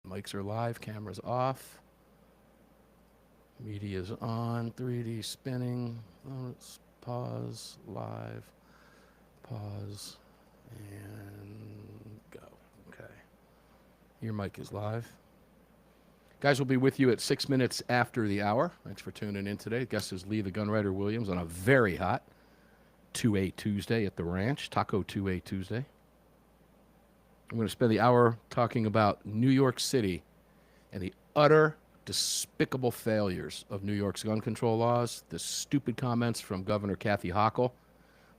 Mics are live, cameras off. Media's on, 3D spinning. Let's pause, live, pause, and go. Okay. Your mic is live. Guys, we'll be with you at 6 minutes after the hour. Thanks for tuning in today. Guest is Lee the GunWriter Williams on a very hot 2A Tuesday at the ranch, Taco 2A Tuesday. I'm going to spend the hour talking about New York City and the utter despicable failures of New York's gun control laws, the stupid comments from Governor Kathy Hochul,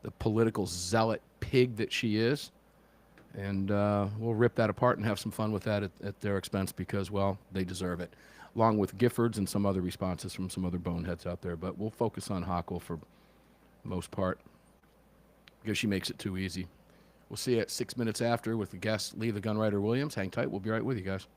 the political zealot pig that she is. And we'll rip that apart and have some fun with that at their expense because, well, they deserve it, along with Giffords and some other responses from some other boneheads out there. But we'll focus on Hochul for the most part because she makes it too easy. We'll see you at 6 minutes after with the guest, Lee the GunWriter Williams. Hang tight. We'll be right with you guys.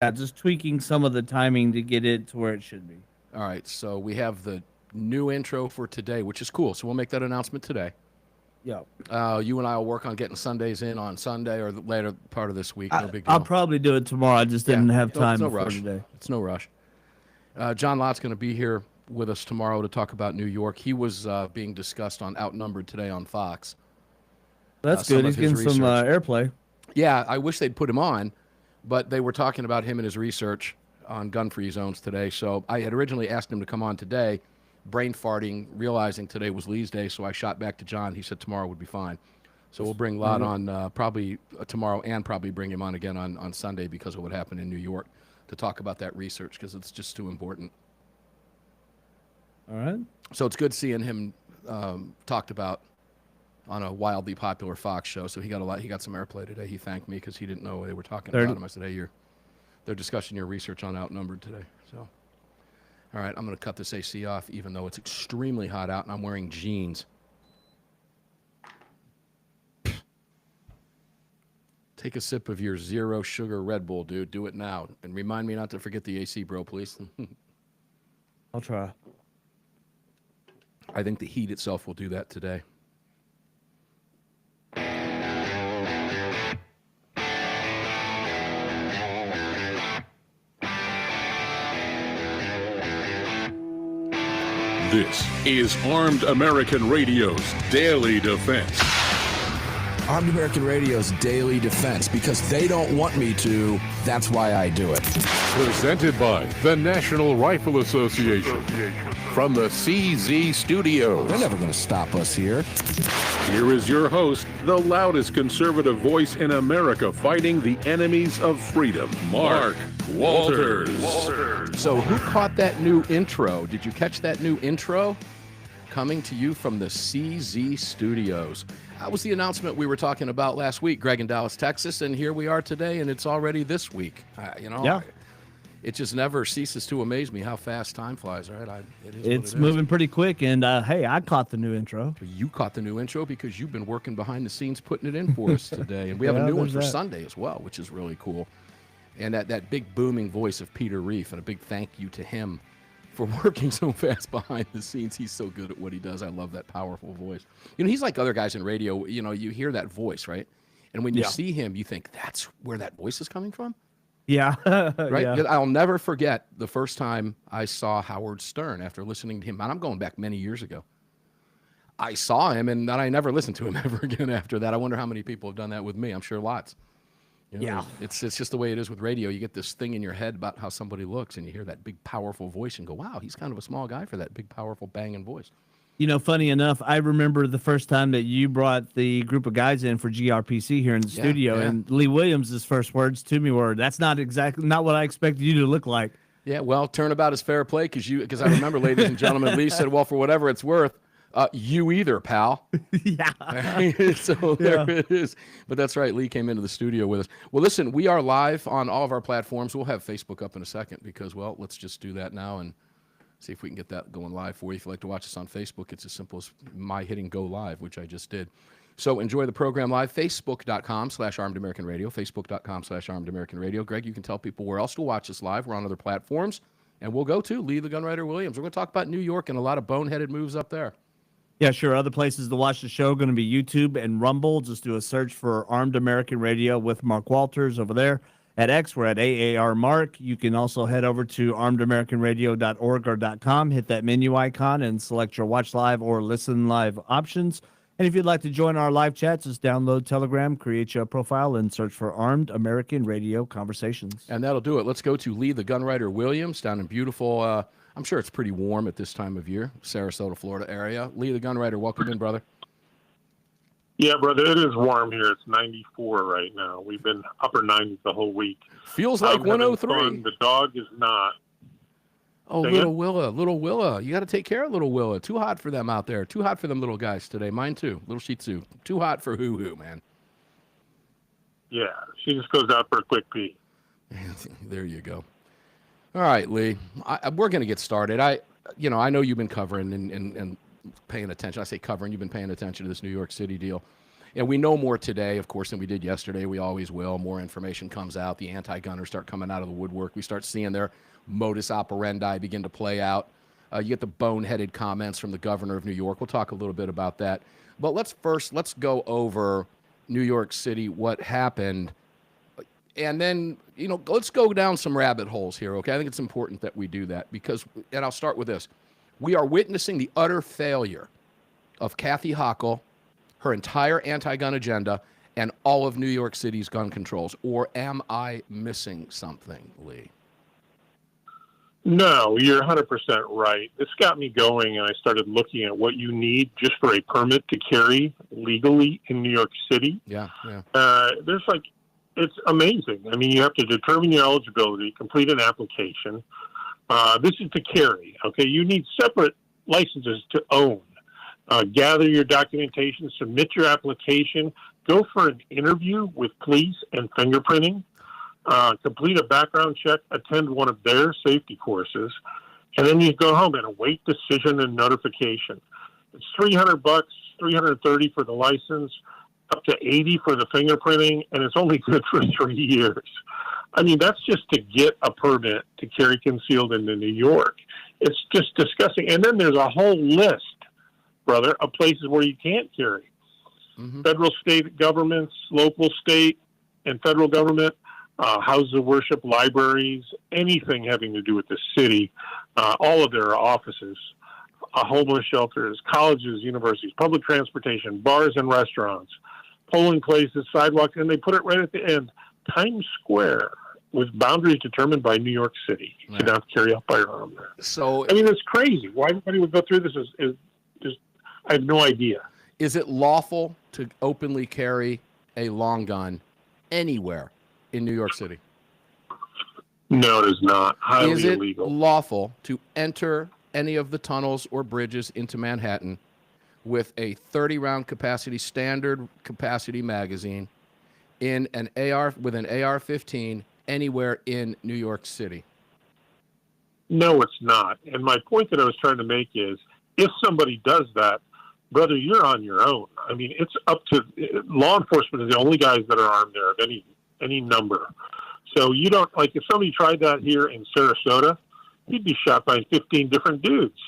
Yeah, just tweaking some of the timing to get it to where it should be. All right, so we have the new intro for today, which is cool. So we'll make that announcement today. Yeah. You and I will work on getting Sundays in on Sunday or the later part of this week. No big I'll deal. probably do it tomorrow. I just didn't have time it's no before rush. today. It's no rush. John Lott's going to be here with us tomorrow to talk about New York. He was being discussed on Outnumbered today on Fox. That's some good. of He's his getting some research. airplay. Yeah, I wish they'd put him on, but they were talking about him and his research on gun-free zones today. So I had originally asked him to come on today, brain farting, realizing today was Lee's day, so I shot back to John. He said tomorrow would be fine. So we'll bring Lott on probably tomorrow and probably bring him on again on Sunday because of what happened in New York to talk about that research because it's just too important. All right. So it's good seeing him talked about on a wildly popular Fox show. So he got some airplay today. He thanked me because he didn't know they were talking about him. I said, hey, they're discussing your research on Outnumbered today. So, all right, I'm going to cut this AC off, even though it's extremely hot out and I'm wearing jeans. Take a sip of your zero sugar Red Bull, dude. Do it now. And remind me not to forget the AC, bro, please. I'll try. I think the heat itself will do that today. This is Armed American Radio's Daily Defense. Armed American Radio's Daily Defense, because they don't want me to, that's why I do it. Presented by the National Rifle Association. From the CZ Studios. They're never going to stop us here. Here is your host, the loudest conservative voice in America fighting the enemies of freedom, Mark Walters. So who caught that new intro? Did you catch that new intro? Coming to you from the CZ Studios. That was the announcement we were talking about last week, Greg in Dallas, Texas, and here we are today, and it's already this week. Yeah. It just never ceases to amaze me how fast time flies, right? It's moving pretty quick, and hey, I caught the new intro. You caught the new intro because you've been working behind the scenes putting it in for us today, and we have a new one for Sunday as well, which is really cool. And that big booming voice of Peter Reef, and a big thank you to him for working so fast behind the scenes. He's so good at what he does. I love that powerful voice. He's like other guys in radio. You hear that voice, right? And when you see him, you think, that's where that voice is coming from? Yeah. Right? Yeah. I'll never forget the first time I saw Howard Stern after listening to him. And I'm going back many years ago. I saw him, and then I never listened to him ever again after that. I wonder how many people have done that with me. I'm sure lots. Yeah. It's just the way it is with radio. You get this thing in your head about how somebody looks, and you hear that big, powerful voice and go, wow, he's kind of a small guy for that big, powerful, banging voice. Funny enough, I remember the first time that you brought the group of guys in for GRPC here in the studio, and Lee Williams' first words to me were, that's not what I expected you to look like. Yeah, well, turnabout is fair play, because I remember, ladies and gentlemen, Lee said, well, for whatever it's worth, you either, pal. Yeah. So there it is. But that's right. Lee came into the studio with us. Well, listen, we are live on all of our platforms. We'll have Facebook up in a second because, well, let's just do that now and see if we can get that going live for you. If you'd like to watch us on Facebook, it's as simple as my hitting go live, which I just did. So enjoy the program live. Facebook.com/Armed American Radio. Facebook.com/Armed American Radio. Greg, you can tell people where else to watch us live. We're on other platforms. And we'll go to Lee the GunWriter Williams. We're going to talk about New York and a lot of boneheaded moves up there. Yeah, sure. Other places to watch the show going to be YouTube and Rumble. Just do a search for Armed American Radio with Mark Walters over there. At X, we're at AAR Mark. You can also head over to armedamericanradio.org or .com, hit that menu icon, and select your watch live or listen live options. And if you'd like to join our live chats, just download Telegram, create your profile, and search for Armed American Radio Conversations. And that'll do it. Let's go to Lee the GunWriter Williams down in beautiful, I'm sure it's pretty warm at this time of year, Sarasota, Florida area. Lee the GunWriter, welcome in, brother. Yeah, brother, it is warm here. It's 94 right now. We've been upper 90s the whole week. Feels like 103. The dog is not. Oh, little Willa. You got to take care of little Willa. Too hot for them out there. Too hot for them little guys today. Mine too. Little Shih Tzu. Too hot for hoo-hoo, man. Yeah, she just goes out for a quick pee. There you go. All right, Lee. We're going to get started. I know you've been covering and paying attention. I say covering. You've been paying attention to this New York City deal. And we know more today, of course, than we did yesterday. We always will. More information comes out. The anti-gunners start coming out of the woodwork. We start seeing their modus operandi begin to play out. You get the boneheaded comments from the governor of New York. We'll talk a little bit about that. But let's go over New York City, what happened. And then, let's go down some rabbit holes here, okay? I think it's important that we do that because, and I'll start with this. We are witnessing the utter failure of Kathy Hochul, her entire anti-gun agenda, and all of New York City's gun controls. Or am I missing something, Lee? No, you're 100% right. This got me going, and I started looking at what you need just for a permit to carry legally in New York City. Yeah. It's amazing. I mean, you have to determine your eligibility, complete an application. This is to carry, okay? You need separate licenses to own. Gather your documentation, submit your application, go for an interview with police and fingerprinting, complete a background check, attend one of their safety courses, and then you go home and await decision and notification. It's $300, $330 for the license, up to $80 for the fingerprinting, and it's only good for 3 years. I mean, that's just to get a permit to carry concealed into New York. It's just disgusting. And then there's a whole list, brother, of places where you can't carry. Mm-hmm. Federal, state governments, local, state, and federal government, houses of worship, libraries, anything having to do with the city, all of their offices, homeless shelters, colleges, universities, public transportation, bars and restaurants, polling places, sidewalks, and they put it right at the end. Times Square, with boundaries determined by New York City. You cannot carry a firearm there. So, I mean, it's crazy. Why everybody would go through this is just, I have no idea. Is it lawful to openly carry a long gun anywhere in New York City? No, it is not. Highly Is illegal. it lawful to enter any of the tunnels or bridges into Manhattan with a 30-round capacity, standard capacity magazine in an AR with an AR-15 anywhere in New York City? No, it's not. And my point that I was trying to make is, if somebody does that, brother, you're on your own. I mean, it's up to law enforcement is the only guys that are armed there of any number. So you don't, like, if somebody tried that here in Sarasota, he'd be shot by 15 different dudes.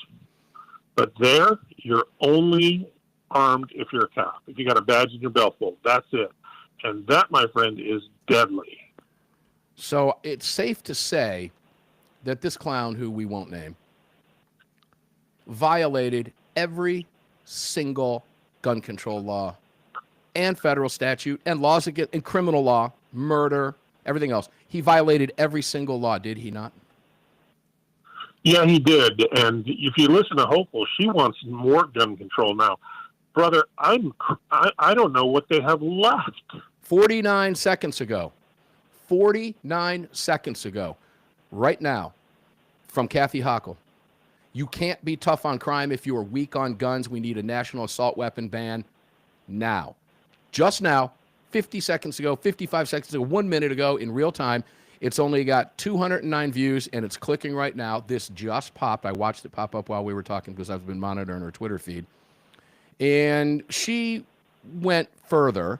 But there, you're only armed if you're a cop. If you got a badge in your belt fold, that's it. And that, my friend, is deadly. So it's safe to say that this clown, who we won't name, violated every single gun control law and federal statute and laws against and criminal law, murder, everything else. He violated every single law, did he not? Yeah, he did. And if you listen to Hopeful, she wants more gun control now. Brother, I don't know what they have left. 49 seconds ago, 49 seconds ago, right now, from Kathy Hochul. You can't be tough on crime if you are weak on guns. We need a national assault weapon ban now. Just now, 50 seconds ago, 55 seconds ago, 1 minute ago, in real time. It's only got 209 views, and it's clicking right now. This just popped. I watched it pop up while we were talking because I've been monitoring her Twitter feed. And she went further.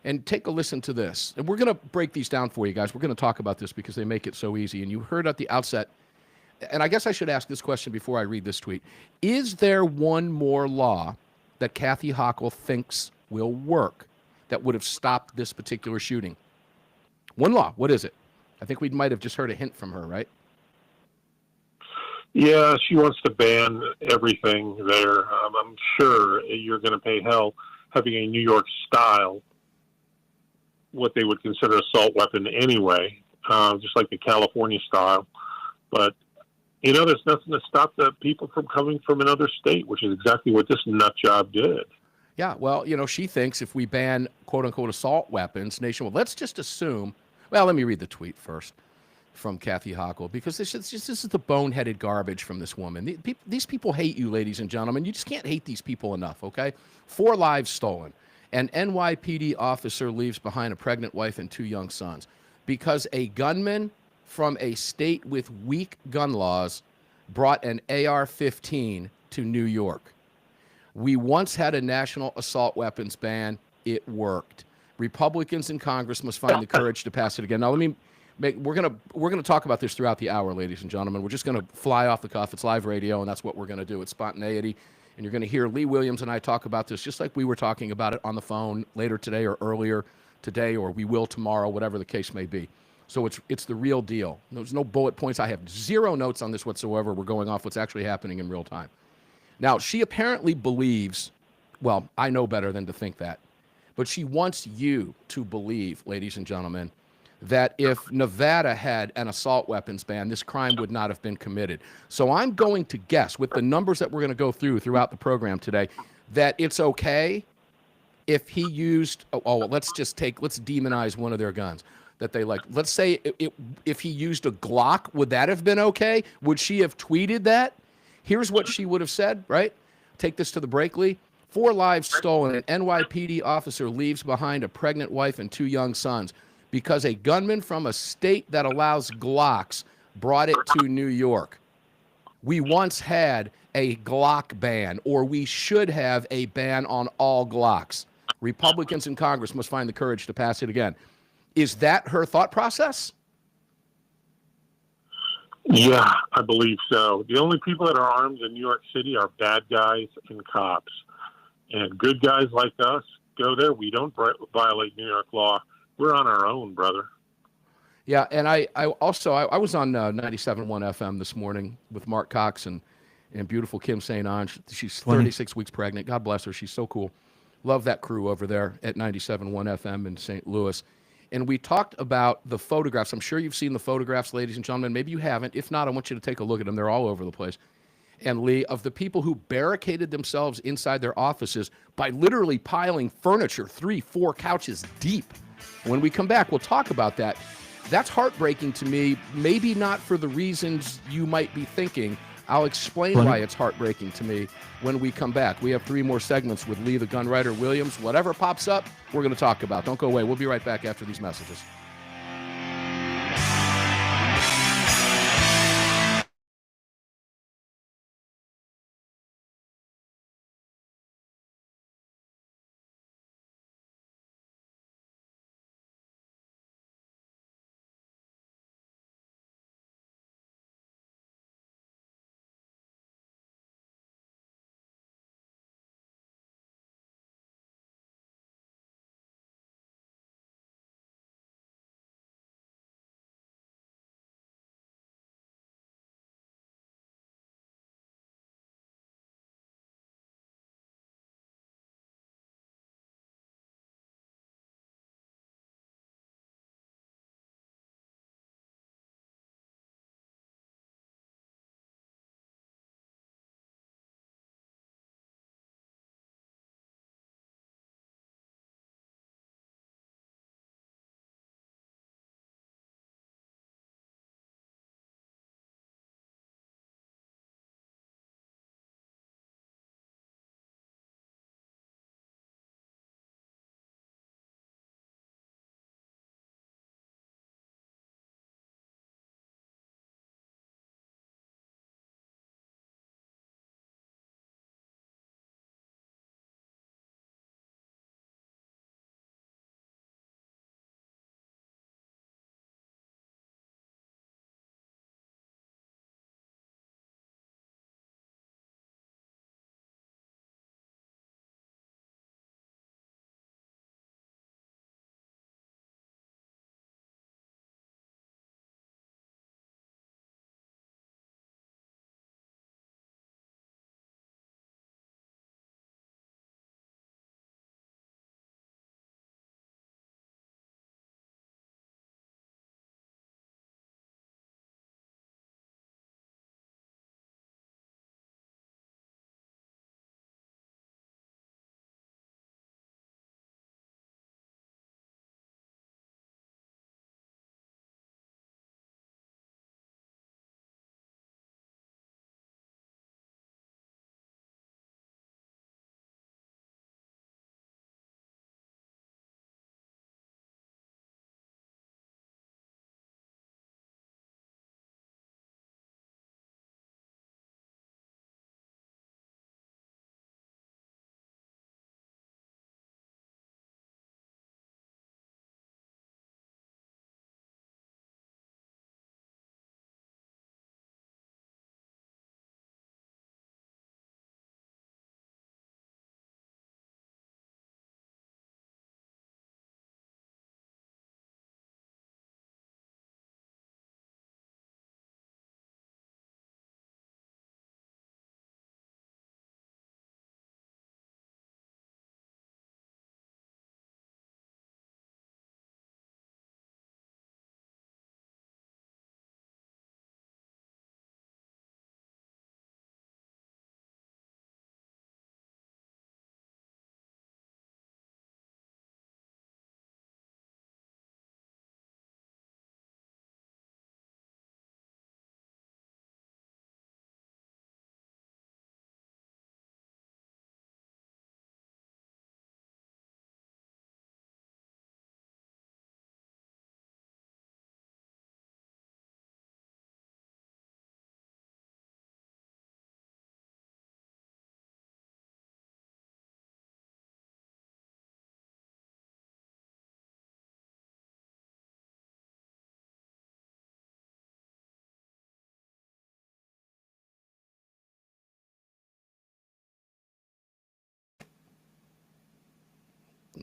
And take a listen to this. And we're going to break these down for you guys. We're going to talk about this because they make it so easy. And you heard at the outset, and I guess I should ask this question before I read this tweet. Is there one more law that Kathy Hochul thinks will work that would have stopped this particular shooting? One law. What is it? I think we might have just heard a hint from her, right? Yeah, she wants to ban everything there. I'm sure you're going to pay hell having a New York style, what they would consider assault weapon anyway, just like the California style. But, you know, there's nothing to stop the people from coming from another state, which is exactly what this nut job did. Yeah, well, you know, she thinks if we ban quote-unquote assault weapons nationwide, let's just assume, well, let me read the tweet first from Kathy Hochul, because this is the boneheaded garbage from this woman. These people hate you, ladies and gentlemen. You just can't hate these people enough, okay? 4 lives stolen. An NYPD officer leaves behind a pregnant wife and 2 young sons because a gunman from a state with weak gun laws brought an AR-15 to New York. We once had a national assault weapons ban. It worked. Republicans in Congress must find the courage to pass it again. Now, we're gonna talk about this throughout the hour, ladies and gentlemen. We're just gonna fly off the cuff. It's live radio, and that's what we're gonna do. It's spontaneity. And you're going to hear Lee Williams and I talk about this just like we were talking about it on the phone later today or earlier today, or we will tomorrow, whatever the case may be. So it's the real deal. There's no bullet points. I have 0 notes on this whatsoever. We're going off what's actually happening in real time. Now, she apparently believes, well, I know better than to think that, but she wants you to believe, ladies and gentlemen, that if Nevada had an assault weapons ban, this crime would not have been committed. So I'm going to guess, with the numbers that we're going to go through throughout the program today, that it's okay if he used, let's demonize one of their guns that they like. Let's say if he used a Glock, would that have been okay? Would she have tweeted that? Here's what she would have said, right? Take this to the break, Lee. 4 lives stolen. An NYPD officer leaves behind a pregnant wife and 2 young sons because a gunman from a state that allows Glocks brought it to New York. We once had a Glock ban, or we should have a ban on all Glocks. Republicans in Congress must find the courage to pass it again. Is that her thought process? Yeah, I believe so. The only people that are armed in New York City are bad guys and cops. And good guys like us go there. We don't violate New York law. We're on our own, brother. Yeah, and I was on 97.1 FM this morning with Mark Cox and beautiful Kim St. Ange. She's 36 weeks pregnant. God bless her. She's so cool. Love that crew over there at 97.1 FM in St. Louis. And we talked about the photographs. I'm sure you've seen the photographs, ladies and gentlemen. Maybe you haven't. If not, I want you to take a look at them. They're all over the place. And Lee, of the people who barricaded themselves inside their offices by literally piling furniture 3-4 couches deep. When we come back, we'll talk about that. That's heartbreaking to me, maybe not for the reasons you might be thinking. I'll explain why it's heartbreaking to me when we come back. We have 3 more segments with Lee the Gunwriter Williams. Whatever pops up, we're going to talk about. Don't go away. We'll be right back after these messages.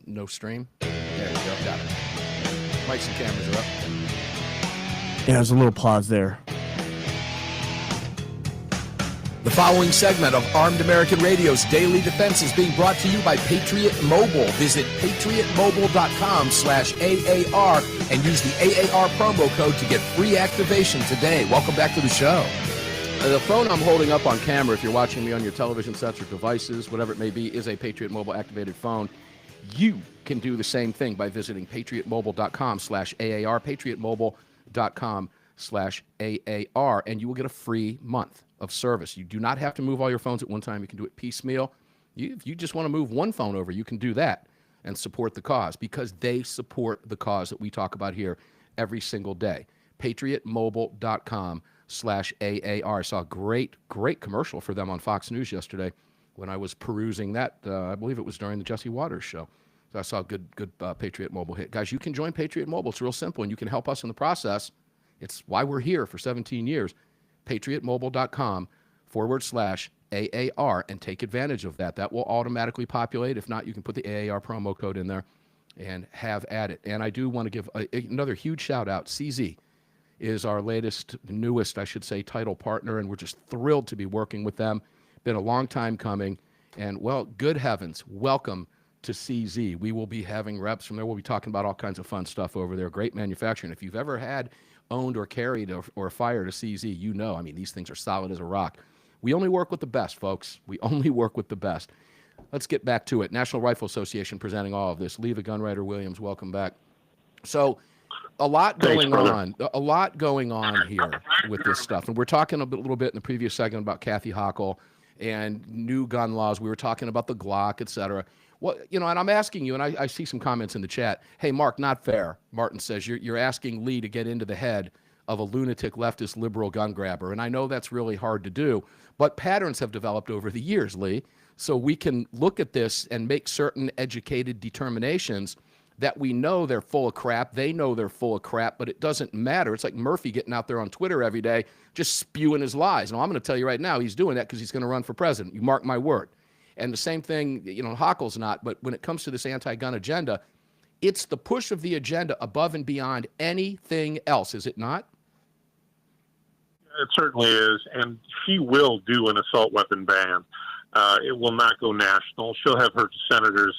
no stream. There we go. Got it. Mics and cameras are up. Yeah, there's a little pause there. The following segment of Armed American Radio's Daily Defense is being brought to you by Patriot Mobile. Visit patriotmobile.com/AAR and use the AAR promo code to get free activation today. Welcome back to the show. The phone I'm holding up on camera, if you're watching me on your television sets or devices, whatever it may be, is a Patriot Mobile activated phone. You can do the same thing by visiting patriotmobile.com/AAR, patriotmobile.com/AAR, and you will get a free month of service. You do not have to move all your phones at one time. You can do it piecemeal. If you just want to move one phone over, you can do that and support the cause, because they support the cause that we talk about here every single day. patriotmobile.com/AAR. I saw a great commercial for them on Fox News yesterday when I was perusing that. I believe it was during the Jesse Waters show. So I saw a good Patriot Mobile hit. Guys, you can join Patriot Mobile. It's real simple, and you can help us in the process. It's why we're here for 17 years. patriotmobile.com/AAR and take advantage of that. That will automatically populate. If not, you can put the AAR promo code in there and have at it. And I do want to give another huge shout out. CZ is our newest, I should say, title partner, and we're just thrilled to be working with them. Been a long time coming, and well, good heavens, welcome to CZ. We will be having reps from there. We'll be talking about all kinds of fun stuff over there. Great manufacturing. If you've ever owned or carried or fired a CZ, you know, I mean, these things are solid as a rock. We only work with the best, folks. We only work with the best. Let's get back to it. National Rifle Association presenting all of this. Lee the GunWriter Williams, welcome back. So a lot going on here with this stuff. And we're talking a little bit in the previous segment about Kathy Hochul and new gun laws. We were talking about the Glock, et cetera. Well, and I'm asking you, and I see some comments in the chat. Hey, Mark, not fair. Martin says you're asking Lee to get into the head of a lunatic leftist liberal gun grabber. And I know that's really hard to do, but patterns have developed over the years, Lee. So we can look at this and make certain educated determinations that we know they're full of crap. They know they're full of crap, but it doesn't matter. It's like Murphy getting out there on Twitter every day, just spewing his lies. Now, I'm going to tell you right now, he's doing that because he's going to run for president. You mark my word. And the same thing, Hochul's not, but when it comes to this anti-gun agenda, it's the push of the agenda above and beyond anything else, is it not? It certainly is, and she will do an assault weapon ban. It will not go national. She'll have her senators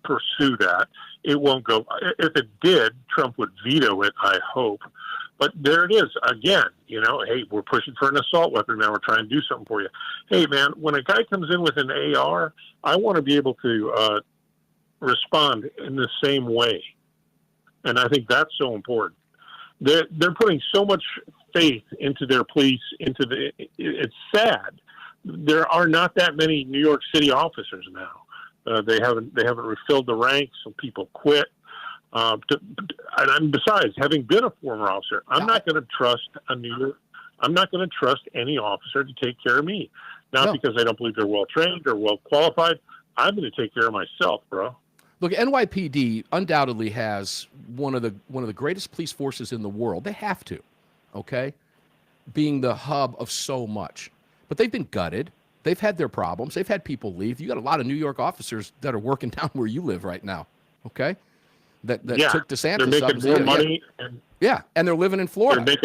pursue that. It won't go. If it did, Trump would veto it, I hope. But there it is again. Hey, we're pushing for an assault weapon now. We're trying to do something for you. Hey, man, when a guy comes in with an AR, I want to be able to respond in the same way, and I think that's so important. They're putting so much faith into their police. It's sad. There are not that many New York City officers now. They haven't refilled the ranks, so people quit. And besides, having been a former officer, I'm not going to trust any officer to take care of me. Not because I don't believe they're well trained or well qualified. I'm going to take care of myself, bro. Look, NYPD undoubtedly has one of the greatest police forces in the world. They have to, okay, being the hub of so much. But they've been gutted. They've had their problems. They've had people leave. You got a lot of New York officers that are working down where you live right now, okay? That took DeSantis. They're making more money. And they're living in Florida.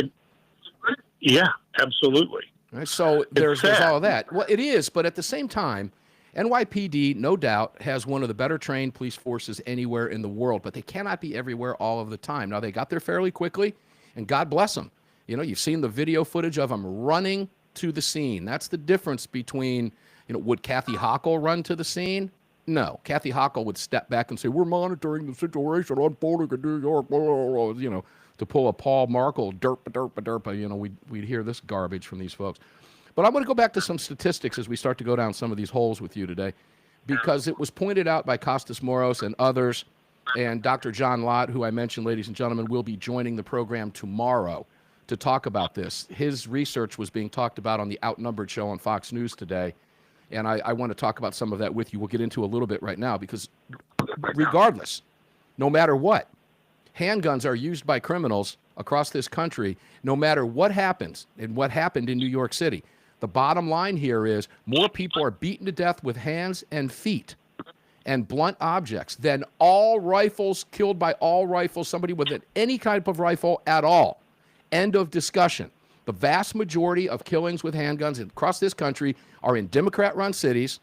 Absolutely. Right, so there's all of that. Well, it is, but at the same time, NYPD, no doubt, has one of the better trained police forces anywhere in the world, but they cannot be everywhere all of the time. Now, they got there fairly quickly, and God bless them. You've seen the video footage of them running to the scene. That's the difference between, would Kathy Hochul run to the scene? No. Kathy Hochul would step back and say, we're monitoring the situation unfolding in New York, to pull a Paul Markle, derpa, we'd hear this garbage from these folks. But I'm going to go back to some statistics as we start to go down some of these holes with you today, because it was pointed out by Costas Moros and others, and Dr. John Lott, who I mentioned, ladies and gentlemen, will be joining the program tomorrow to talk about this. His research was being talked about on the Outnumbered show on Fox News today, and I want to talk about some of that with you. We'll get into a little bit right now, because regardless, no matter what, handguns are used by criminals across this country, no matter what happens and what happened in New York City. The bottom line here is more people are beaten to death with hands and feet and blunt objects than all rifles killed by all rifles, somebody with any type of rifle at all. End of discussion. The vast majority of killings with handguns across this country are in Democrat-run cities,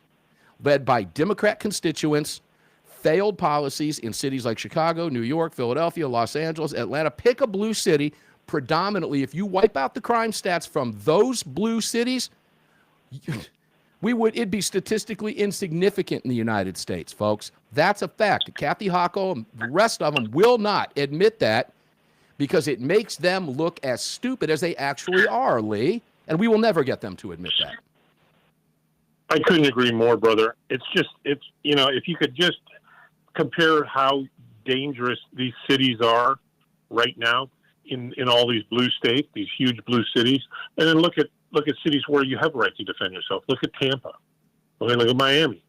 led by Democrat constituents, failed policies in cities like Chicago, New York, Philadelphia, Los Angeles, Atlanta. Pick a blue city. Predominantly, if you wipe out the crime stats from those blue cities, it'd be statistically insignificant in the United States, folks. That's a fact. Kathy Hochul and the rest of them will not admit that because it makes them look as stupid as they actually are, Lee. And we will never get them to admit that. I couldn't agree more, brother. It's if you could just compare how dangerous these cities are right now in all these blue states, these huge blue cities, and then look at cities where you have a right to defend yourself. Look at Tampa. Okay, look at Miami.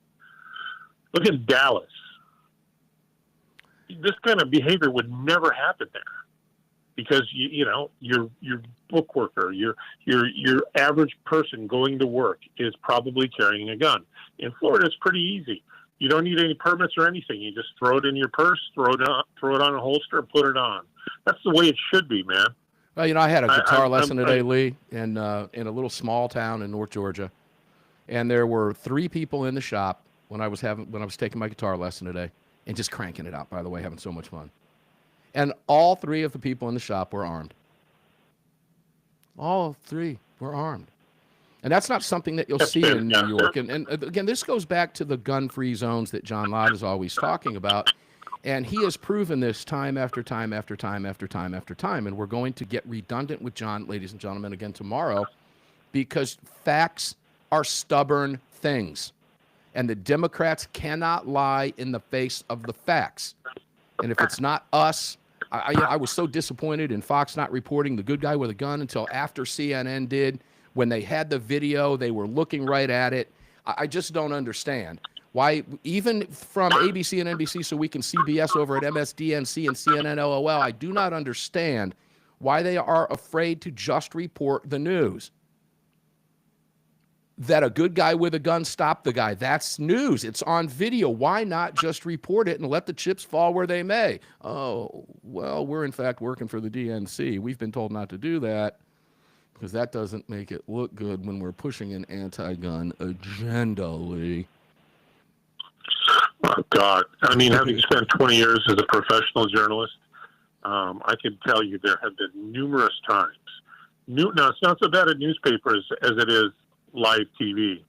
Look at Dallas. This kind of behavior would never happen there because your book worker, your average person going to work is probably carrying a gun. In Florida, it's pretty easy. You don't need any permits or anything. You just throw it in your purse, throw it on a holster, and put it on. That's the way it should be, man. Well, I had a guitar lesson today, Lee, in a little small town in North Georgia, and there were 3 people in the shop when I was taking my guitar lesson today, and just cranking it out. By the way, having so much fun, and all 3 of the people in the shop were armed. All 3 were armed, and that's not something that you'll see in New York. And again, this goes back to the gun-free zones that John Lott is always talking about. And he has proven this time after time after time after time after time. And we're going to get redundant with John, ladies and gentlemen, again tomorrow, because facts are stubborn things. And the Democrats cannot lie in the face of the facts. And if it's not us, I was so disappointed in Fox not reporting the good guy with a gun until after CNN did. When they had the video, they were looking right at it. I just don't understand. Why, even from ABC and NBC, so we can CBS over at MSDNC and CNN LOL, I do not understand why they are afraid to just report the news. That a good guy with a gun stopped the guy. That's news. It's on video. Why not just report it and let the chips fall where they may? Oh, well, we're in fact working for the DNC. We've been told not to do that because that doesn't make it look good when we're pushing an anti-gun agenda, Lee. Oh, God. I mean, having spent 20 years as a professional journalist, I can tell you there have been numerous times. Now, it's not so bad at newspapers as it is live TV,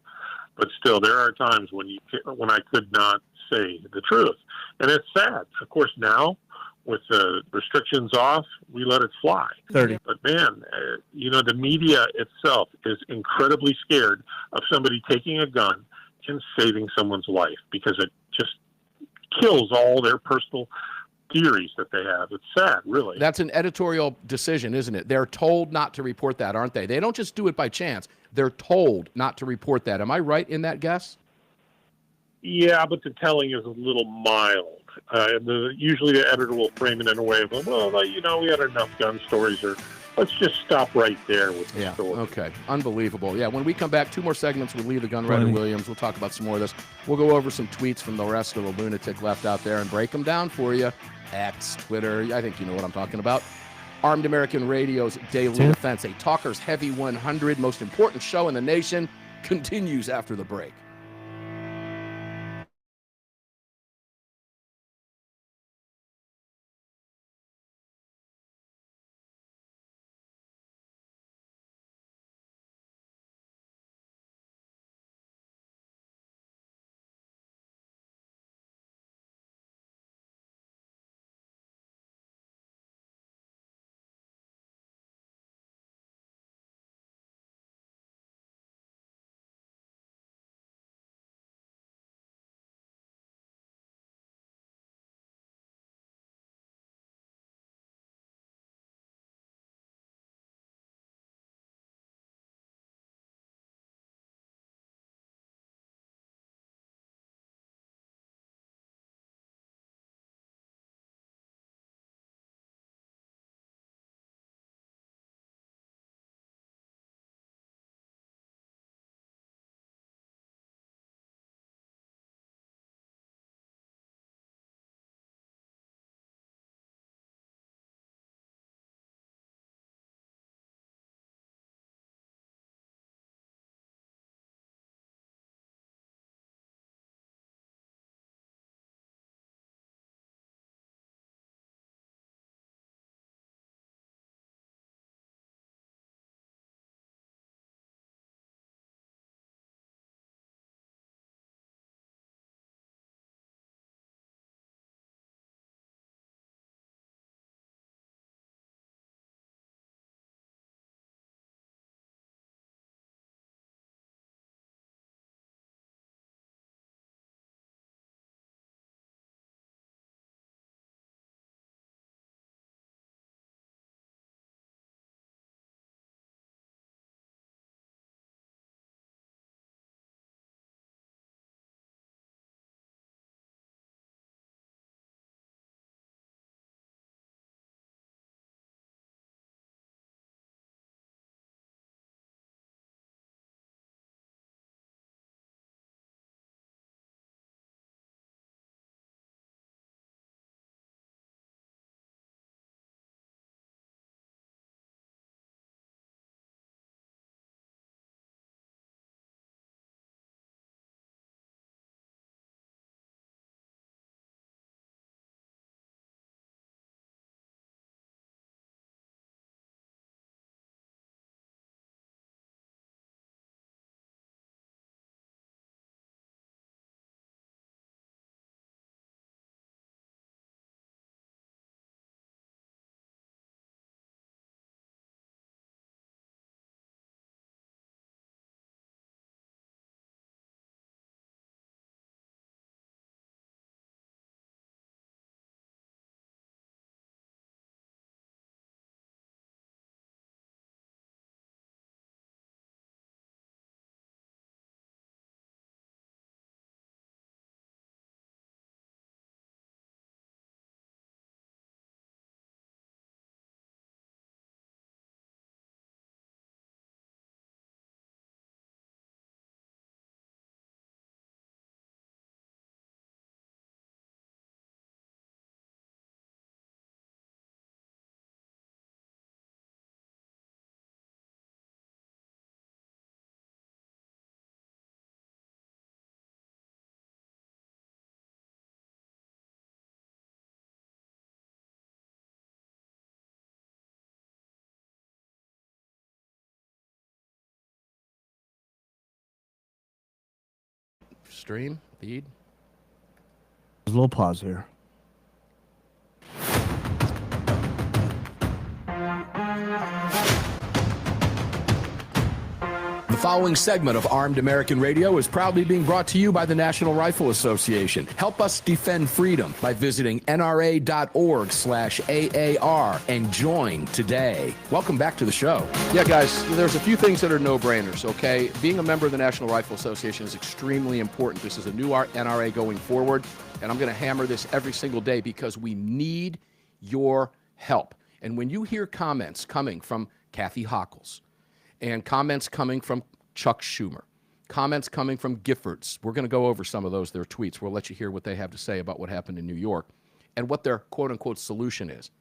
but still, there are times when I could not say the truth. And it's sad. Of course, now, with the restrictions off, we let it fly. 30. But, man, the media itself is incredibly scared of somebody taking a gun and saving someone's life because it just kills all their personal theories that they have. It's sad, really. That's an editorial decision, isn't it? They're told not to report that, aren't they? They don't just do it by chance. They're told not to report that. Am I right in that guess? Yeah, but the telling is a little mild. Usually the editor will frame it in a way of, well, we had enough gun stories, or let's just stop right there with the story. Okay. Unbelievable. Yeah, when we come back, 2 more segments with Lee the GunWriter Williams. We'll talk about some more of this. We'll go over some tweets from the rest of the lunatic left out there and break them down for you. X, Twitter, I think you know what I'm talking about. Armed American Radio's Daily Defense, a Talker's Heavy 100, most important show in the nation, continues after the break. stream feed. There's a little pause here. The following segment of Armed American Radio is proudly being brought to you by the National Rifle Association. Help us defend freedom by visiting nra.org/AAR and join today. Welcome back to the show. Yeah, guys, there's a few things that are no-brainers, okay? Being a member of the National Rifle Association is extremely important. This is a new NRA going forward, and I'm going to hammer this every single day because we need your help. And when you hear comments coming from Kathy Hochul's, and comments coming from Chuck Schumer, comments coming from Giffords. We're going to go over some of those, their tweets. We'll let you hear what they have to say about what happened in New York and what their quote-unquote solution is.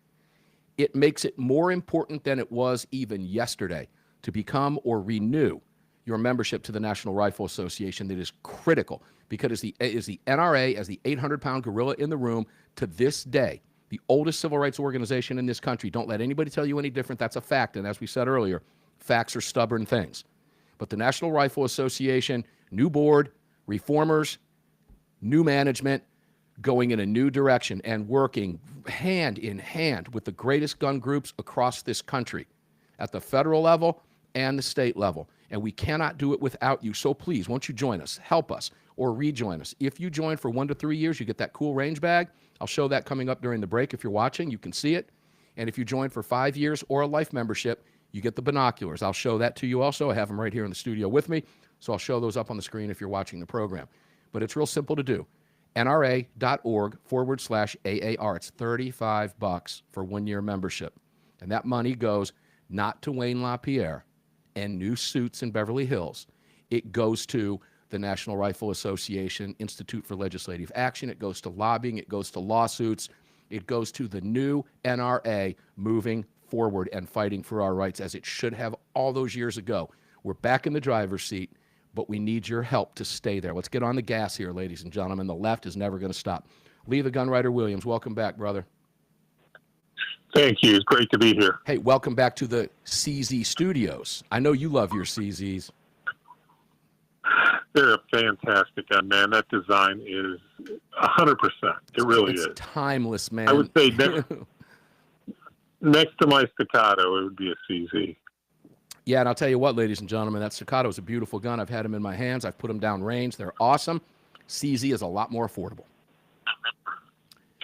It makes it more important than it was even yesterday to become or renew your membership to the National Rifle Association. That is critical because it is the NRA, as the 800-pound gorilla in the room, to this day, the oldest civil rights organization in this country. Don't let anybody tell you any different. That's a fact. And as we said earlier, facts are stubborn things. But the National Rifle Association, new board, reformers, new management, going in a new direction and working hand in hand with the greatest gun groups across this country at the federal level and the state level. And we cannot do it without you. So please, won't you join us, help us, or rejoin us. If you join for 1 to 3 years, you get that cool range bag. I'll show that coming up during the break. If you're watching, you can see it. And if you join for 5 years or a life membership, you get the binoculars. I'll show that to you also. I have them right here in the studio with me, so I'll show those up on the screen if you're watching the program. But it's real simple to do. NRA.org/AAR. It's $35 for 1 year membership. And that money goes not to Wayne LaPierre and new suits in Beverly Hills. It goes to the National Rifle Association Institute for Legislative Action. It goes to lobbying. It goes to lawsuits. It goes to the new NRA moving forward and fighting for our rights as it should have all those years ago. We're back in the driver's seat, but we need your help to stay there. Let's get on the gas here, ladies and gentlemen. The left is never going to stop. Lee the GunWriter Williams, welcome back, brother. Thank you. It's great to be here. Hey, welcome back to the CZ studios. I know you love your CZs. They're a fantastic gun, man. That design is 100%. It really is. It's timeless, man. I would say next to my Staccato, it would be a CZ. Yeah, and I'll tell you what, ladies and gentlemen, that Staccato is a beautiful gun. I've had them in my hands. I've put them down range. They're awesome. CZ is a lot more affordable.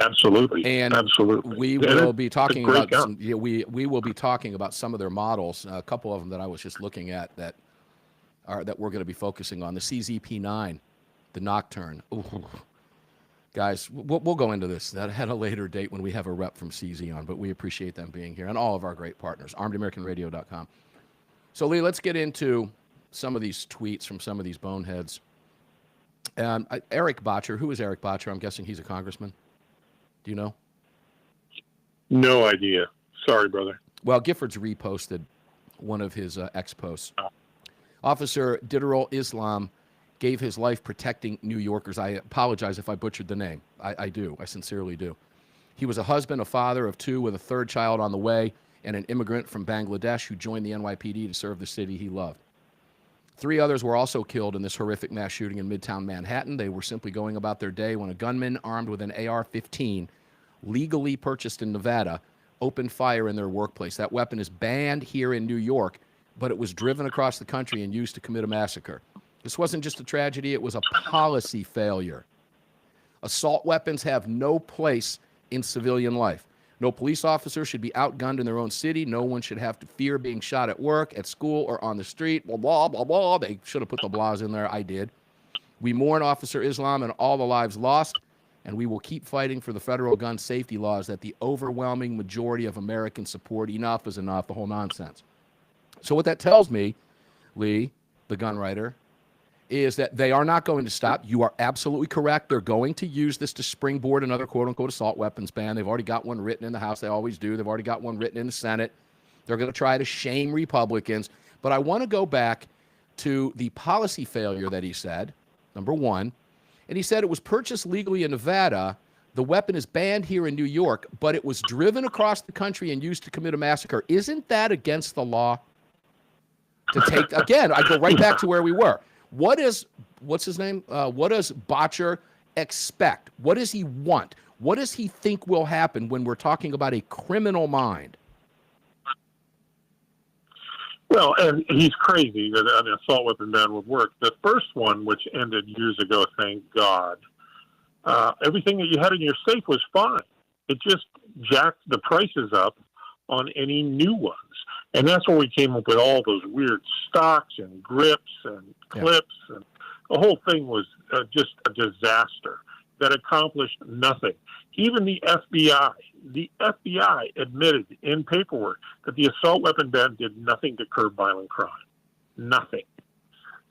Absolutely. And absolutely. We will be talking about we will be talking about some of their models. A couple of them that I was just looking at that we're going to be focusing on. The CZP9, the Nocturne. Ooh. Guys, we'll go into this at a later date when we have a rep from CZ on, but we appreciate them being here and all of our great partners, armedamericanradio.com. So, Lee, let's get into some of these tweets from some of these boneheads. Eric Botcher, who is Eric Botcher? I'm guessing he's a congressman. Do you know? No idea. Sorry, brother. Well, Giffords reposted one of his ex-posts. Officer Diderol Islam gave his life protecting New Yorkers. I apologize if I butchered the name. I do. I sincerely do. He was a husband, a father of two with a third child on the way, and an immigrant from Bangladesh who joined the NYPD to serve the city he loved. 3 others were also killed in this horrific mass shooting in Midtown Manhattan. They were simply going about their day when a gunman armed with an AR-15, legally purchased in Nevada, opened fire in their workplace. That weapon is banned here in New York, but it was driven across the country and used to commit a massacre. This wasn't just a tragedy, it was a policy failure. Assault weapons have no place in civilian life. No police officer should be outgunned in their own city. No one should have to fear being shot at work, at school, or on the street. Blah, blah, blah, blah. They should have put the blahs in there. I did. We mourn Officer Islam and all the lives lost, and we will keep fighting for the federal gun safety laws that the overwhelming majority of Americans support. Enough is enough, the whole nonsense. So what that tells me, Lee, the GunWriter, is that they are not going to stop. You are absolutely correct. They're going to use this to springboard another quote-unquote assault weapons ban. They've already got one written in the House. They always do. They've already got one written in the Senate. They're going to try to shame Republicans. But I want to go back to the policy failure that he said, number one. And he said it was purchased legally in Nevada. The weapon is banned here in New York, but it was driven across the country and used to commit a massacre. Isn't that against the law? To take, again, I go right back to where we were. What's his name? What does Botcher expect? What does he want? What does he think will happen when we're talking about a criminal mind? Well, and he's crazy that an assault weapon ban would work. The first one, which ended years ago, thank God, everything that you had in your safe was fine. It just jacked the prices up on any new ones. And that's when we came up with all those weird stocks and grips and clips. Yeah. And the whole thing was just a disaster that accomplished nothing. Even the FBI admitted in paperwork that the assault weapon ban did nothing to curb violent crime. Nothing.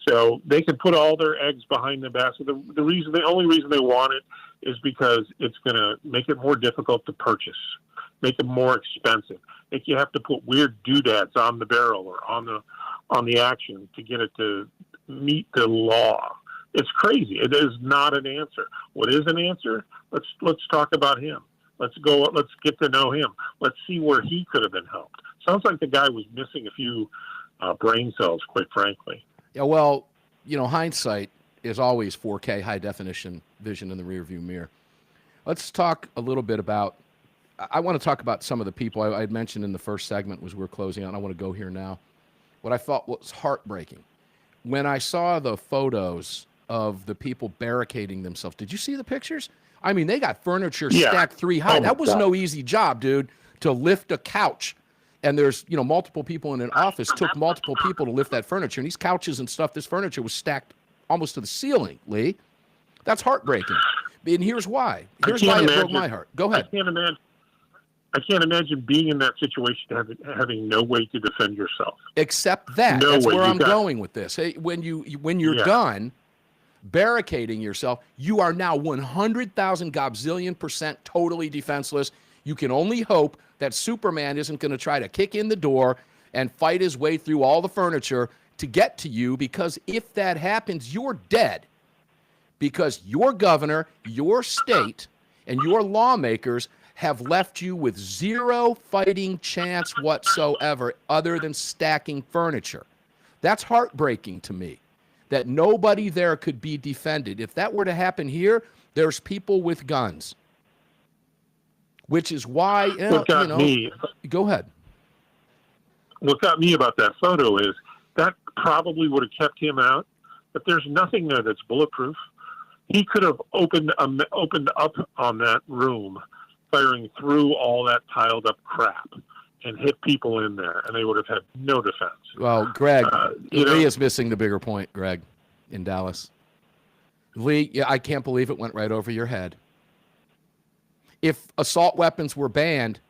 So they can put all their eggs behind the basket. The only reason they want it is because it's going to make it more difficult to purchase, make it more expensive. Make you have to put weird doodads on the barrel or on the action to get it to meet the law. It's crazy. It is not an answer. What is an answer? Let's talk about him. Let's get to know him. Let's see where he could have been helped. Sounds like the guy was missing a few brain cells, quite frankly. Yeah, well, hindsight is always 4K high definition vision in the rearview mirror. Let's talk a little bit about, I want to talk about some of the people I had mentioned in the first segment as we're closing out. I want to go here now. What I thought was heartbreaking. When I saw the photos of the people barricading themselves, did you see the pictures? I mean, they got furniture stacked 3 high. Oh, that was no easy job, dude, to lift a couch. And there's, multiple people in an office, took multiple people to lift that furniture. And these couches and stuff, this furniture was stacked almost to the ceiling, Lee. That's heartbreaking. And here's why. Here's why it broke my heart. Go ahead. I can't imagine being in that situation, having no way to defend yourself. Except that. That's where I'm going with this. Hey, when you're done barricading yourself, you are now 100,000 gobzillion% totally defenseless. You can only hope that Superman isn't going to try to kick in the door and fight his way through all the furniture to get to you, because if that happens, you're dead. Because your governor, your state, and your lawmakers have left you with zero fighting chance whatsoever other than stacking furniture. That's heartbreaking to me, that nobody there could be defended. If that were to happen here, there's people with guns. Which is why, go ahead. What got me about that photo is that probably would have kept him out, but there's nothing there that's bulletproof. He could have opened up on that room, firing through all that piled up crap, and hit people in there, and they would have had no defense. Well, Greg, Lee is missing the bigger point, Greg, in Dallas. Lee, I can't believe it went right over your head. If assault weapons were banned,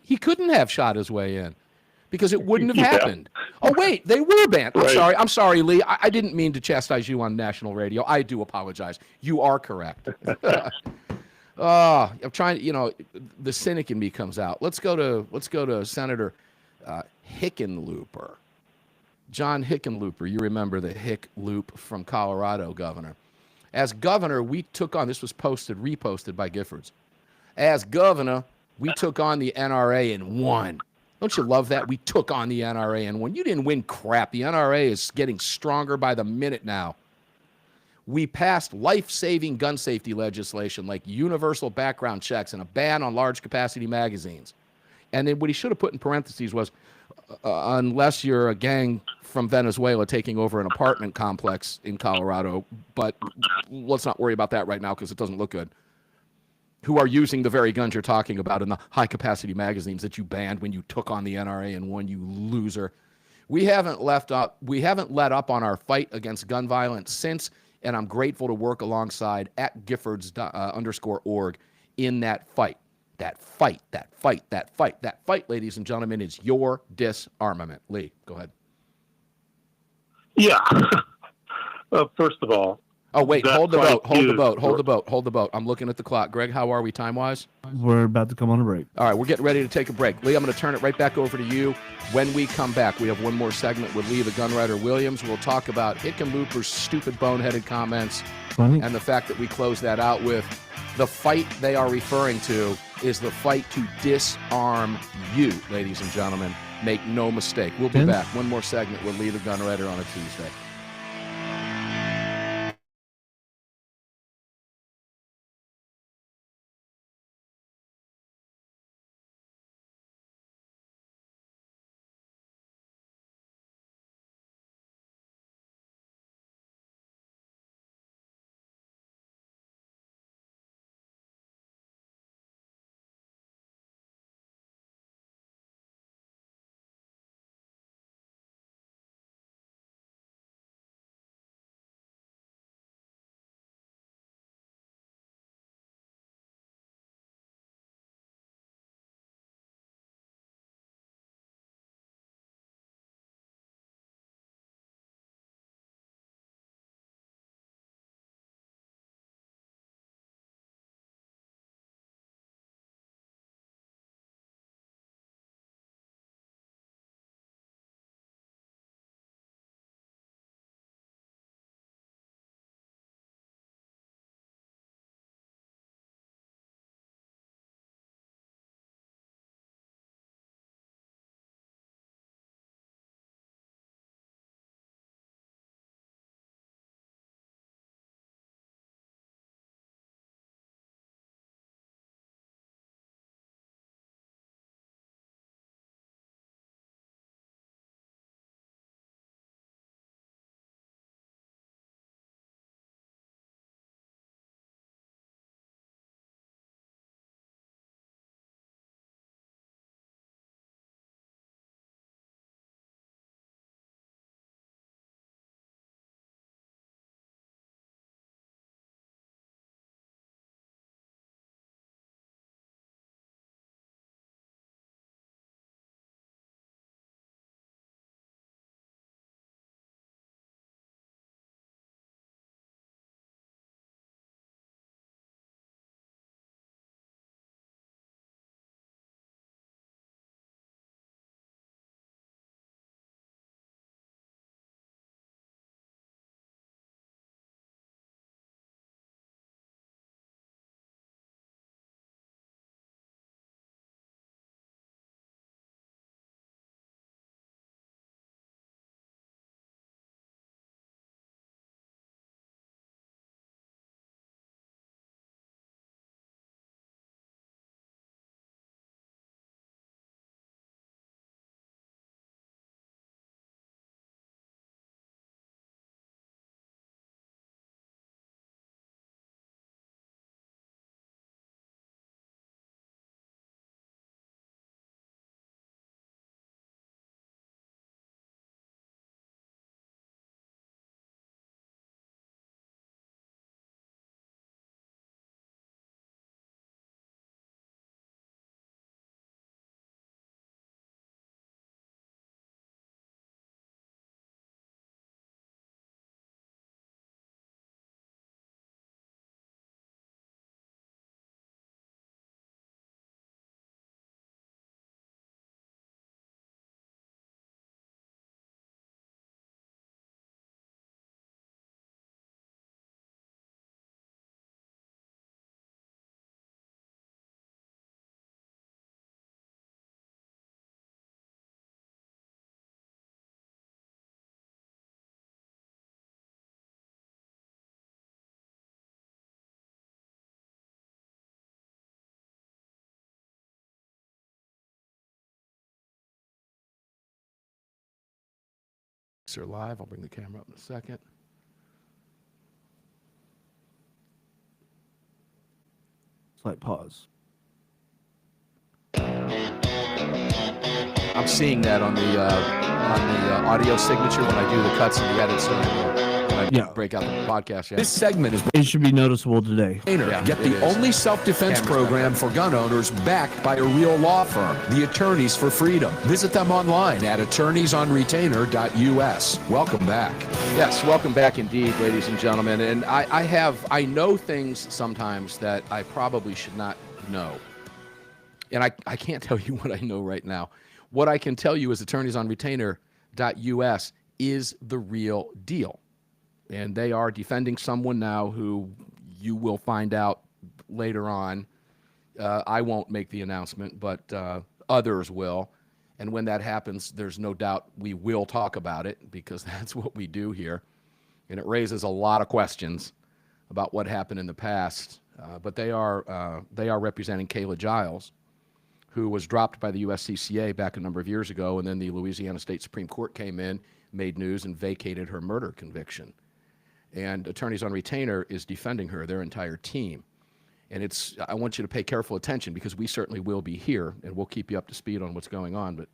he couldn't have shot his way in because it wouldn't have happened. Oh, wait, they were banned. Right. I'm sorry, Lee. I didn't mean to chastise you on national radio. I do apologize. You are correct. I'm trying to, the cynic in me comes out. Let's go to Senator Hickenlooper. John Hickenlooper. You remember the Hick Loop from Colorado governor. As governor, we took on, this was reposted by Giffords. As governor, we took on the NRA and won. Don't you love that? We took on the NRA and won. You didn't win crap. The NRA is getting stronger by the minute now. We passed life-saving gun safety legislation like universal background checks and a ban on large-capacity magazines. And then what he should have put in parentheses was, unless you're a gang from Venezuela taking over an apartment complex in Colorado, but let's not worry about that right now because it doesn't look good, who are using the very guns you're talking about in the high-capacity magazines that you banned when you took on the NRA and won, you loser. We haven't let up on our fight against gun violence since, and I'm grateful to work alongside at Giffords_org in that fight. That fight, ladies and gentlemen, is your disarmament. Lee, go ahead. Yeah. Well, first of all, oh, wait, hold the boat. I'm looking at the clock. Greg, how are we time-wise? We're about to come on a break. All right, we're getting ready to take a break. Lee, I'm going to turn it right back over to you. When we come back, we have one more segment with Lee the GunWriter Williams. We'll talk about Hickenlooper's stupid boneheaded comments and the fact that we close that out with the fight they are referring to is the fight to disarm you, ladies and gentlemen. Make no mistake. We'll be back. One more segment with Lee the GunWriter on a Tuesday. They're live. I'll bring the camera up in a second. Slight pause. I'm seeing that on the audio signature when I do the cuts and the edits when I break out the podcast. Yeah. This segment is It should be noticeable today. Get the only self-defense program for gun owners backed by a real law firm, the Attorneys for Freedom. Visit them online at attorneysonretainer.us. Welcome back. Yes, welcome back indeed, ladies and gentlemen. And I know things sometimes that I probably should not know. And I can't tell you what I know right now. What I can tell you is attorneysonretainer.us is the real deal. And they are defending someone now who you will find out later on. I won't make the announcement, but others will. And when that happens, there's no doubt we will talk about it because that's what we do here. And it raises a lot of questions about what happened in the past. But they are representing Kayla Giles, who was dropped by the USCCA back a number of years ago, and then the Louisiana State Supreme Court came in, made news, and vacated her murder conviction. And Attorneys on Retainer is defending her, their entire team. And I want you to pay careful attention because we certainly will be here, and we'll keep you up to speed on what's going on, but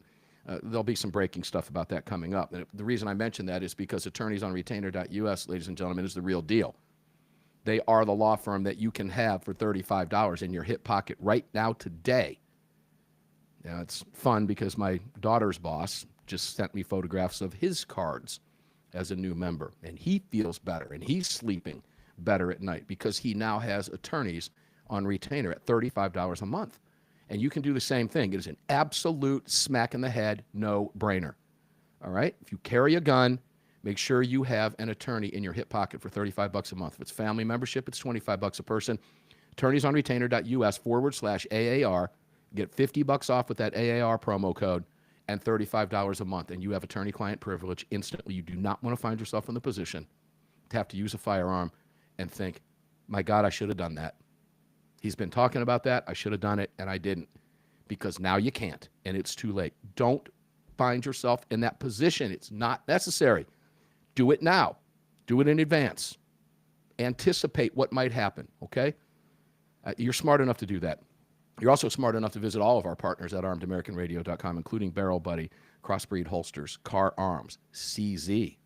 there'll be some breaking stuff about that coming up. And the reason I mention that is because attorneysonretainer.us, ladies and gentlemen, is the real deal. They are the law firm that you can have for $35 in your hip pocket right now today. Now, it's fun because my daughter's boss just sent me photographs of his cards as a new member, and he feels better, and he's sleeping better at night because he now has attorneys on retainer at $35 a month. And you can do the same thing. It is an absolute smack in the head, no-brainer. All right? If you carry a gun, make sure you have an attorney in your hip pocket for $35 a month. If it's family membership, it's $25 a person. Attorneysonretainer.us/AAR. Get $50 off with that AAR promo code and $35 a month, and you have attorney-client privilege instantly. You do not want to find yourself in the position to have to use a firearm and think, my God, I should have done that. He's been talking about that. I should have done it, and I didn't, because now you can't, and it's too late. Don't find yourself in that position. It's not necessary. Do it now. Do it in advance. Anticipate what might happen, okay? You're smart enough to do that. You're also smart enough to visit all of our partners at armedamericanradio.com, including Barrel Buddy, Crossbreed Holsters, Car Arms, CZ.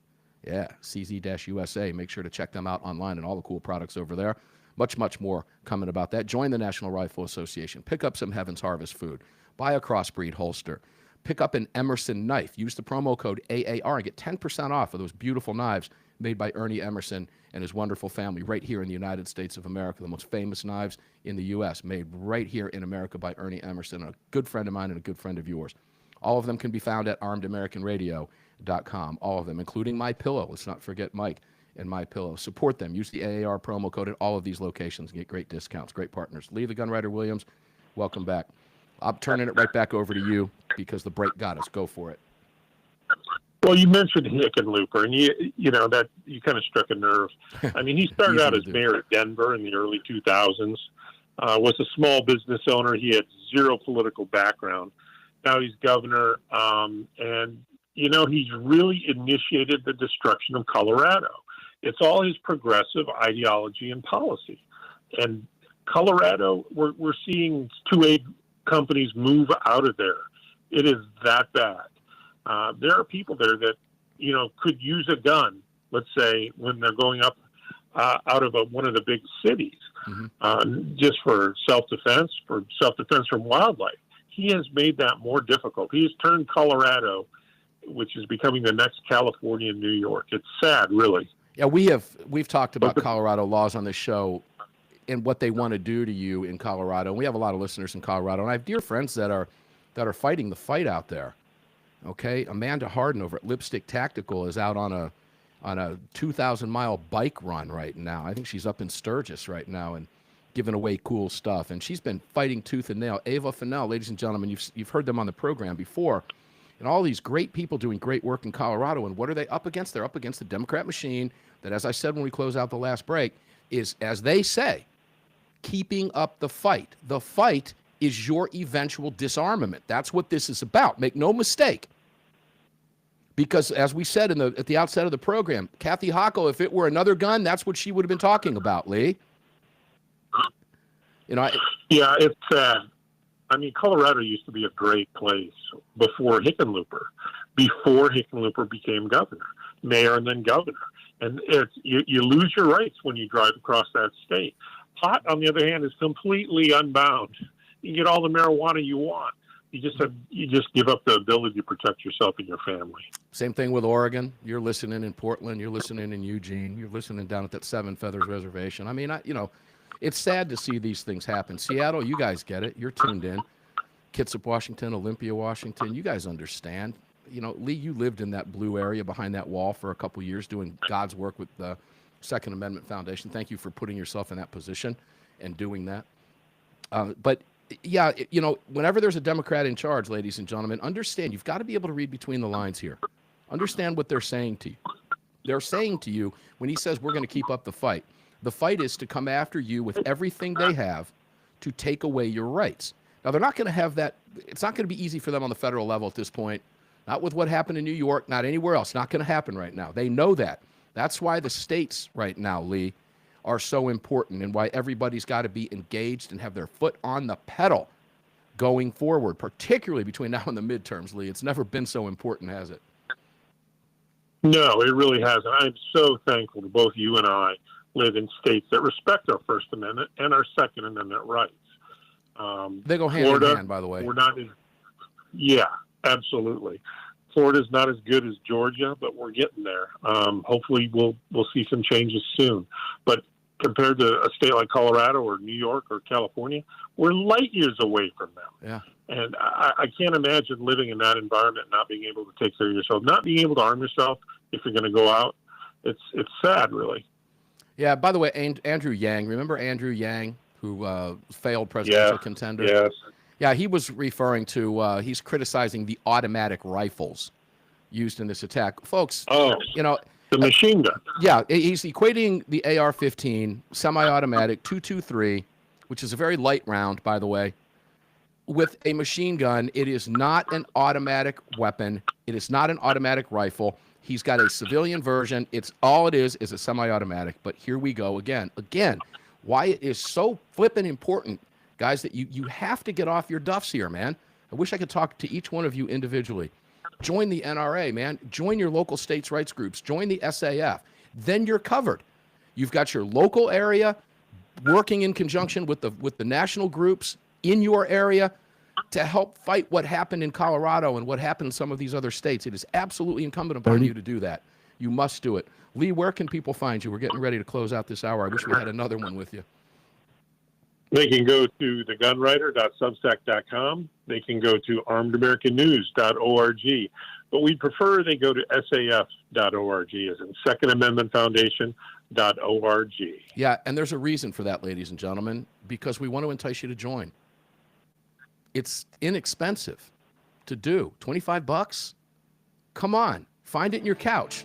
Yeah, CZ-USA. Make sure to check them out online and all the cool products over there. Much, much more coming about that. Join the National Rifle Association. Pick up some Heaven's Harvest food. Buy a Crossbreed holster. Pick up an Emerson knife. Use the promo code AAR and get 10% off of those beautiful knives made by Ernie Emerson and his wonderful family right here in the United States of America. The most famous knives in the U.S. made right here in America by Ernie Emerson, a good friend of mine and a good friend of yours. All of them can be found at armedamericanradio.com. All of them, including My Pillow. Let's not forget Mike and My Pillow. Support them. Use the AAR promo code at all of these locations and get great discounts, great partners. Lee the GunWriter Williams, welcome back. I'm turning it right back over to you because the break got us. Go for it. Well, you mentioned Hickenlooper, and you know that you kind of struck a nerve. I mean, he started out as mayor of Denver in the early 2000s. Was a small business owner. He had zero political background. Now he's governor, and you know he's really initiated the destruction of Colorado. It's all his progressive ideology and policy. And Colorado, we're seeing 2A companies move out of there. It is that bad. There are people there that, you know, could use a gun, let's say, when they're going up out of one of the big cities, just for self-defense from wildlife. He has made that more difficult. He has turned Colorado, which is becoming the next California and New York. It's sad, really. Yeah, we've talked about Colorado laws on this show and what they want to do to you in Colorado. And we have a lot of listeners in Colorado, and I have dear friends that are fighting the fight out there. Okay, Amanda Harden over at Lipstick Tactical is out on a 2,000-mile bike run right now. I think she's up in Sturgis right now and giving away cool stuff. And she's been fighting tooth and nail. Ava Fennell, ladies and gentlemen, you've heard them on the program before. And all these great people doing great work in Colorado. And what are they up against? They're up against the Democrat machine that, as I said when we close out the last break, is, as they say, keeping up the fight. The fight is your eventual disarmament. That's what this is about. Make no mistake. Because as we said at the outset of the program, Kathy Hochul, if it were another gun, that's what she would have been talking about, Lee. Yeah, it's sad. I mean, Colorado used to be a great place before Hickenlooper became governor, mayor, and then governor. And you lose your rights when you drive across that state. Pot, on the other hand, is completely unbound. You get all the marijuana you want. You just give up the ability to protect yourself and your family. Same thing with Oregon. You're listening in Portland. You're listening in Eugene. You're listening down at that Seven Feathers Reservation. I mean, it's sad to see these things happen. Seattle, you guys get it. You're tuned in. Kitsap, Washington, Olympia, Washington. You guys understand. Lee, you lived in that blue area behind that wall for a couple years doing God's work with the Second Amendment Foundation. Thank you for putting yourself in that position and doing that. But yeah, whenever there's a Democrat in charge, ladies and gentlemen, understand you've got to be able to read between the lines here. Understand what they're saying to you. They're saying to you when he says we're going to keep up the fight is to come after you with everything they have to take away your rights. Now, they're not going to have that. It's not going to be easy for them on the federal level at this point. Not with what happened in New York, not anywhere else. Not going to happen right now. They know that. That's why the states right now, Lee, are so important and why everybody's got to be engaged and have their foot on the pedal going forward, particularly between now and the midterms, Lee. It's never been so important, has it? No, it really hasn't. I'm so thankful to both you and I live in states that respect our First Amendment and our Second Amendment rights. They go hand Florida, in hand, by the way. Yeah, absolutely. Florida's not as good as Georgia, but we're getting there. Hopefully we'll see some changes soon. But compared to a state like Colorado or New York or California, we're light years away from them. Yeah. And I can't imagine living in that environment, not being able to take care of yourself, not being able to arm yourself if you're going to go out. It's sad, really. Yeah, by the way, Andrew Yang, remember Andrew Yang, who failed presidential contender? Yes. Yeah, he was referring to, he's criticizing the automatic rifles used in this attack. Folks, the machine gun. Yeah, he's equating the AR-15 semi-automatic 223, which is a very light round, by the way, with a machine gun. It is not an automatic weapon. It is not an automatic rifle. He's got a civilian version. All it is a semi-automatic. But here we go again. Why it is so flippin' important, guys, that you have to get off your duffs here, man. I wish I could talk to each one of you individually. Join the NRA, man. Join your local states' rights groups. Join the SAF. Then you're covered. You've got your local area working in conjunction with the national groups in your area to help fight what happened in Colorado and what happened in some of these other states. It is absolutely incumbent upon you to do that. You must do it. Lee, where can people find you? We're getting ready to close out this hour. I wish we had another one with you. They can go to thegunwriter.substack.com. They can go to armedamericannews.org. But we prefer they go to saf.org, as in Second Amendment Foundation.org. Yeah, and there's a reason for that, ladies and gentlemen, because we want to entice you to join. It's inexpensive to do. $25? Come on. Find it in your couch.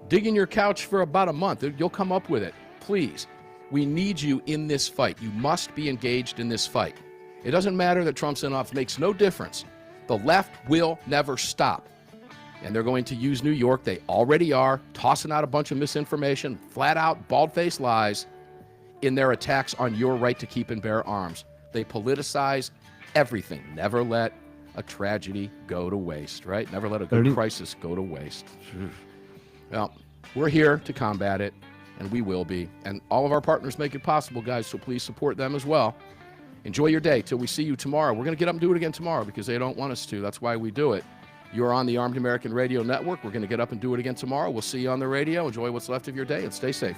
Dig in your couch for about a month. You'll come up with it. Please. We need you in this fight. You must be engaged in this fight. It doesn't matter that Trump's in office. It makes no difference. The left will never stop. And they're going to use New York. They already are, tossing out a bunch of misinformation, flat out, bald-faced lies in their attacks on your right to keep and bear arms. They politicize everything. Never let a tragedy go to waste, right? Never let a good crisis go to waste. Well, we're here to combat it. And we will be. And all of our partners make it possible, guys, so please support them as well. Enjoy your day till we see you tomorrow. We're going to get up and do it again tomorrow because they don't want us to. That's why we do it. You're on the Armed American Radio Network. We're going to get up and do it again tomorrow. We'll see you on the radio. Enjoy what's left of your day and stay safe.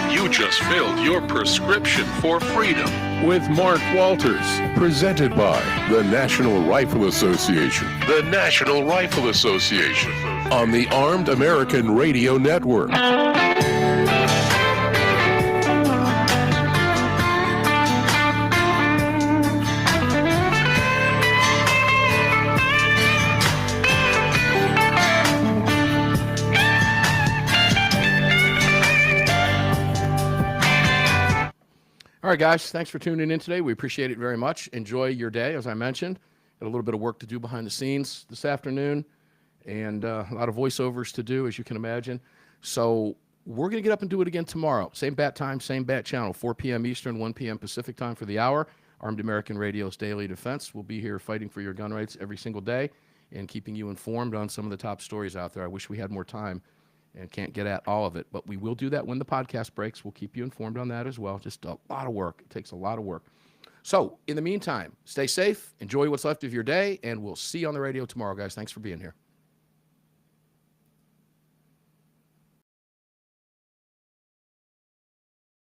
You just filled your prescription for freedom with Mark Walters, presented by the National Rifle Association. The National Rifle Association on the Armed American Radio Network. right, guys. Thanks for tuning in today. We appreciate it very much. Enjoy your day, as I mentioned. Got a little bit of work to do behind the scenes this afternoon, and a lot of voiceovers to do, as you can imagine. So we're going to get up and do it again tomorrow. Same bat time, same bat channel, 4 p.m. Eastern, 1 p.m. Pacific time for the hour. Armed American Radio's Daily Defense. We'll be here fighting for your gun rights every single day and keeping you informed on some of the top stories out there. I wish we had more time and can't get at all of it, but we will do that when the podcast breaks. We'll keep you informed on that as well. Just a lot of work. It takes a lot of work. So in the meantime, stay safe, enjoy what's left of your day, and we'll see you on the radio tomorrow, guys. Thanks for being here.